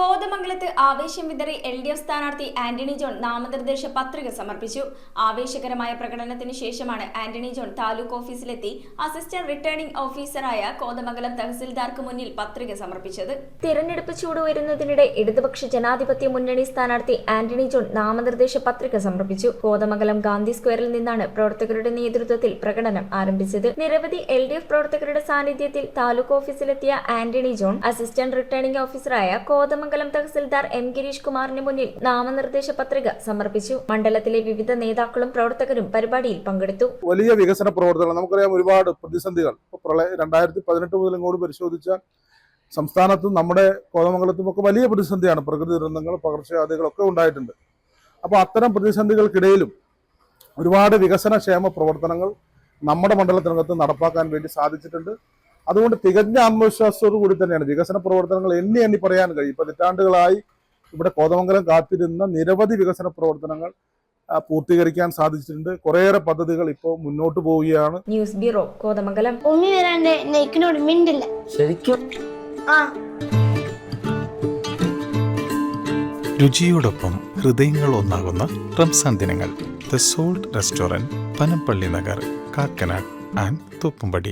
കോതമംഗലത്ത് ആവേശം വിതറി LDF സ്ഥാനാർത്ഥി ആന്റണി ജോൺ നാമനിർദ്ദേശ പത്രിക സമർപ്പിച്ചു. ആവേശകരമായ പ്രകടനത്തിന് ശേഷമാണ് ആന്റണി ജോൺ താലൂക്ക് ഓഫീസിലെത്തി അസിസ്റ്റന്റ് റിട്ടേണിംഗ് ഓഫീസറായ കോതമംഗലം തഹസിൽദാർക്ക് മുന്നിൽ പത്രിക സമർപ്പിച്ചത്. തിരഞ്ഞെടുപ്പ് ചൂടുവരുന്നതിനിടെ ഇടതുപക്ഷ ജനാധിപത്യ മുന്നണി സ്ഥാനാർത്ഥി ആന്റണി ജോൺ നാമനിർദ്ദേശ പത്രിക സമർപ്പിച്ചു. കോതമംഗലം ഗാന്ധി സ്ക്വയറിൽ നിന്നാണ് പ്രവർത്തകരുടെ നേതൃത്വത്തിൽ പ്രകടനം ആരംഭിച്ചത്. നിരവധി LDF പ്രവർത്തകരുടെ സാന്നിധ്യത്തിൽ താലൂക്ക് ഓഫീസിലെത്തിയ ആന്റണി ജോൺ അസിസ്റ്റന്റ് റിട്ടേണിംഗ് ഓഫീസറായ കോതമംഗലം തഹസിൽദാർ M. ഗിരീഷ് കുമാറിന് മുന്നിൽ നാമനിർദ്ദേശ പത്രിക സമർപ്പിച്ചു. മണ്ഡലത്തിലെ വിവിധ നേതാക്കളും പ്രവർത്തകരും പരിപാടിയിൽ പങ്കെടുത്തു. വലിയ വികസന പ്രവർത്തനങ്ങൾ നമുക്കറിയാം. ഒരുപാട് പ്രതിസന്ധികൾ 2018 മുതൽ ഇങ്ങോട്ട് പരിശോധിച്ചാൽ സംസ്ഥാനത്തും നമ്മുടെ കോതമംഗലത്തും ഒക്കെ വലിയ പ്രതിസന്ധിയാണ്. പ്രകൃതി ദുരന്തങ്ങൾ, പകർച്ചവ്യാധികളൊക്കെ ഉണ്ടായിട്ടുണ്ട്. അപ്പോൾ അത്തരം പ്രതിസന്ധികൾക്കിടയിലും ഒരുപാട് വികസന ക്ഷേമ പ്രവർത്തനങ്ങൾ നമ്മുടെ മണ്ഡലത്തിനകത്ത് നടപ്പാക്കാൻ വേണ്ടി സാധിച്ചിട്ടുണ്ട്. അതുകൊണ്ട് തികഞ്ഞ ആത്മവിശ്വാസത്തോടു കൂടി തന്നെയാണ് വികസന പ്രവർത്തനങ്ങൾ എണ്ണി പറയാൻ കഴിയും. പതിറ്റാണ്ടുകളായി ഇവിടെ കോതമംഗലം കാത്തിരുന്ന നിരവധി വികസന പ്രവർത്തനങ്ങൾ പൂർത്തീകരിക്കാൻ സാധിച്ചിട്ടുണ്ട്. കുറേയേറെ പദ്ധതികൾ ഇപ്പോൾ മുന്നോട്ട് പോവുകയാണ്. News bureau, Kothamangalam. ശരിക്കും രുചിയോടൊപ്പം ഹൃദയങ്ങൾ ഒന്നാകുന്ന റംസാൻ ദിനങ്ങൾ. The salt restaurant, Panampilly Nagar, Kakkanad and Thoppumpady.